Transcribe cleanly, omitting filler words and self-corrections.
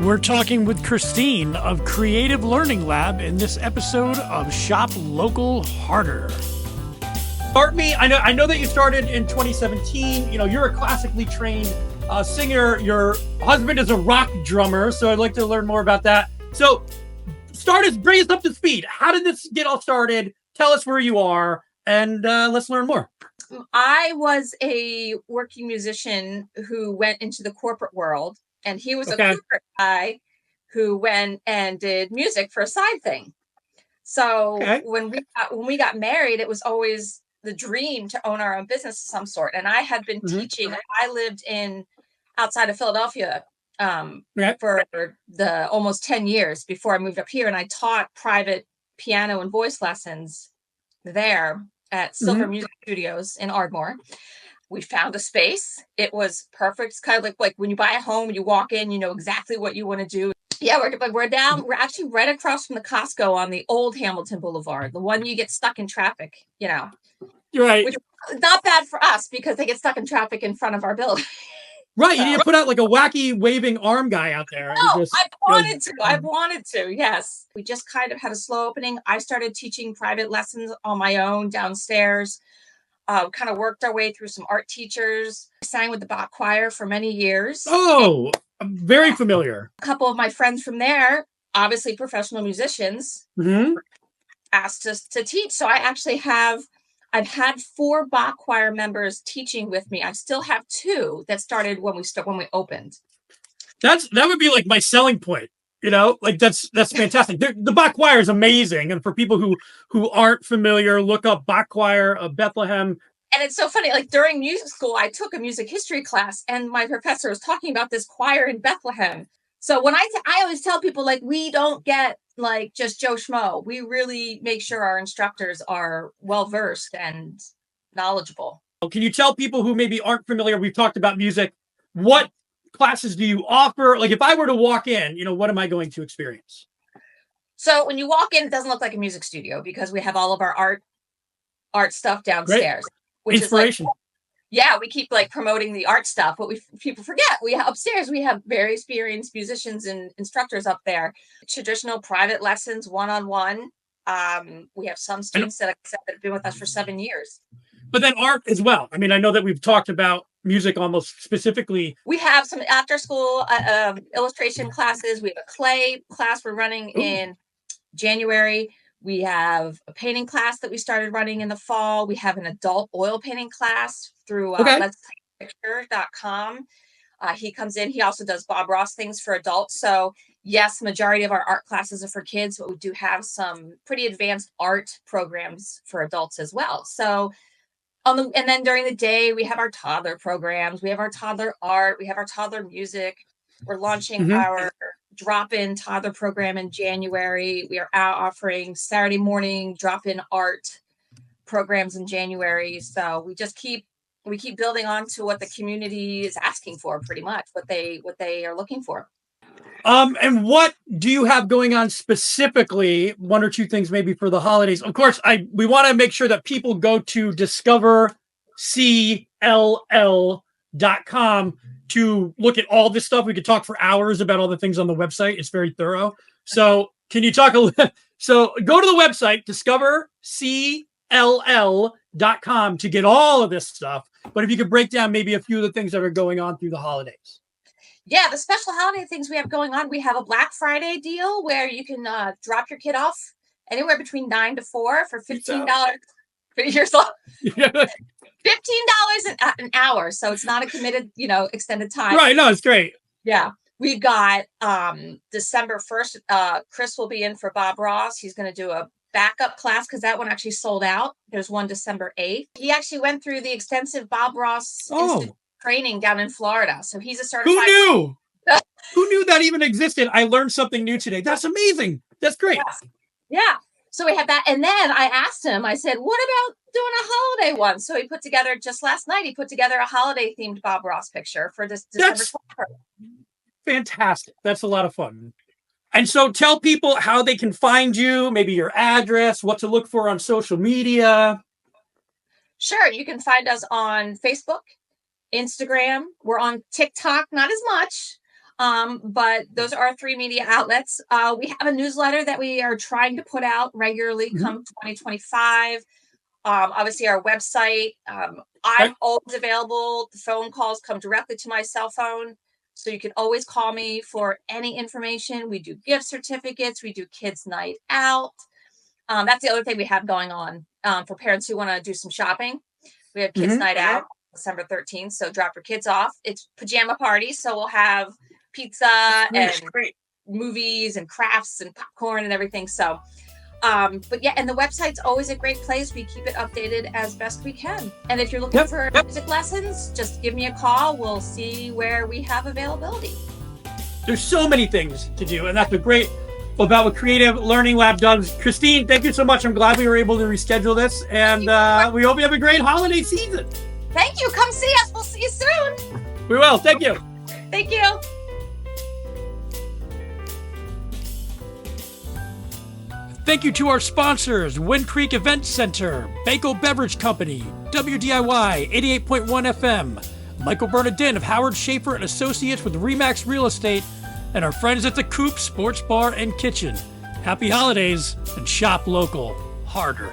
We're talking with Christine of Creative Learning Lab in this episode of Shop Local Harder. Start me. I know that you started in 2017. You know, you're a classically trained singer. Your husband is a rock drummer, so I'd like to learn more about that. So, bring us up to speed. How did this get all started? Tell us where you are, and let's learn more. I was a working musician who went into the corporate world, and he was a corporate guy who went and did music for a side thing. So when we got married, it was always the dream to own our own business of some sort. And I had been teaching. I lived outside of Philadelphia for the almost 10 years before I moved up here, and I taught private piano and voice lessons there at Silver Music Studios in Ardmore. We found a space. It was perfect. It's kind of like when you buy a home, you walk in, you know exactly what you want to do. Yeah, we're actually right across from the Costco on the old Hamilton Boulevard, the one you get stuck in traffic, you know. Right. Which is not bad for us because they get stuck in traffic in front of our building. Right. You need to put out like a wacky waving arm guy out there. No, I wanted to. Yes. We just kind of had a slow opening. I started teaching private lessons on my own downstairs. Kind of worked our way through some art teachers. I sang with the Bach choir for many years. Oh, I'm very familiar. A couple of my friends from there, obviously professional musicians, asked us to teach. So I've had 4 Bach choir members teaching with me. I still have 2 that started when we opened. That would be like my selling point. You know, like that's fantastic. The Bach choir is amazing, and for people who aren't familiar, look up Bach choir of Bethlehem. And it's so funny. Like during music school, I took a music history class, and my professor was talking about this choir in Bethlehem. So when I always tell people, like, we don't get like just Joe Schmo. We really make sure our instructors are well versed and knowledgeable. Can you tell people who maybe aren't familiar? We've talked about music. What classes do you offer? Like if I were to walk in, you know, what am I going to experience? So when you walk in, it doesn't look like a music studio because we have all of our art stuff downstairs. Great. Which Inspiration. Is like, we keep like promoting the art stuff, but people forget upstairs we have very experienced musicians and instructors up there. Traditional private lessons, one-on-one. We have some students that have been with us for 7 years. But then art as well. I mean, I know that we've talked about music almost specifically. We have some after school illustration classes. We have a clay class we're running in January. We have a painting class that we started running in the fall. We have an adult oil painting class through let'stakeapicture.com. He comes in. He also does Bob Ross things for adults. So yes, majority of our art classes are for kids, but we do have some pretty advanced art programs for adults as well. So and then during the day, we have our toddler programs. We have our toddler art. We have our toddler music. We're launching our drop-in toddler program in January. We are out offering Saturday morning drop-in art programs in January. So we keep building on to what the community is asking for, pretty much what they are looking for. And what do you have going on specifically? 1 or 2 things maybe for the holidays. Of course, we want to make sure that people go to discovercll.com to look at all this stuff. We could talk for hours about all the things on the website. It's very thorough. So can you talk so go to the website, discovercll.com, to get all of this stuff. But if you could break down maybe a few of the things that are going on through the holidays. Yeah, the special holiday things we have going on. We have a Black Friday deal where you can drop your kid off anywhere between 9 to 4 for $15 for years long. $15 an hour. So it's not a committed, extended time. Right. No, it's great. Yeah. We've got December 1st. Chris will be in for Bob Ross. He's going to do a backup class because that one actually sold out. There's one December 8th. He actually went through the extensive Bob Ross Institute training down in Florida. So he's a certified. Who knew? Who knew that even existed? I learned something new today. That's amazing. That's great. Yeah. So we had that. And then I asked him, I said, what about doing a holiday one? So he put together, just last night, a holiday themed Bob Ross picture for this December 12th. Fantastic. That's a lot of fun. And so tell people how they can find you, maybe your address, what to look for on social media. Sure. You can find us on Facebook, Instagram. We're on TikTok, not as much. But those are our 3 media outlets. We have a newsletter that we are trying to put out regularly come 2025. Obviously, our website. I'm always available. The phone calls come directly to my cell phone. So you can always call me for any information. We do gift certificates. We do kids' night out. That's the other thing we have going on for parents who want to do some shopping. We have kids' night out December 13th. So drop your kids off. It's pajama party. So we'll have pizza and movies and crafts and popcorn and everything. So, but yeah, and the website's always a great place. We keep it updated as best we can. And if you're looking for music lessons, just give me a call. We'll see where we have availability. There's so many things to do, and that's great about what Creative Learning Lab does. Christine, thank you so much. I'm glad we were able to reschedule this, and we hope you have a great holiday season. Thank you. Come see us. We'll see you soon. We will. Thank you. Thank you. Thank you to our sponsors, Wind Creek Event Center, Banko Beverage Company, WDIY 88.1 FM, Michael Bernadyn of Howard Schaefer and Associates with Remax Real Estate, and our friends at the Coop Sports Bar and Kitchen. Happy holidays and shop local harder.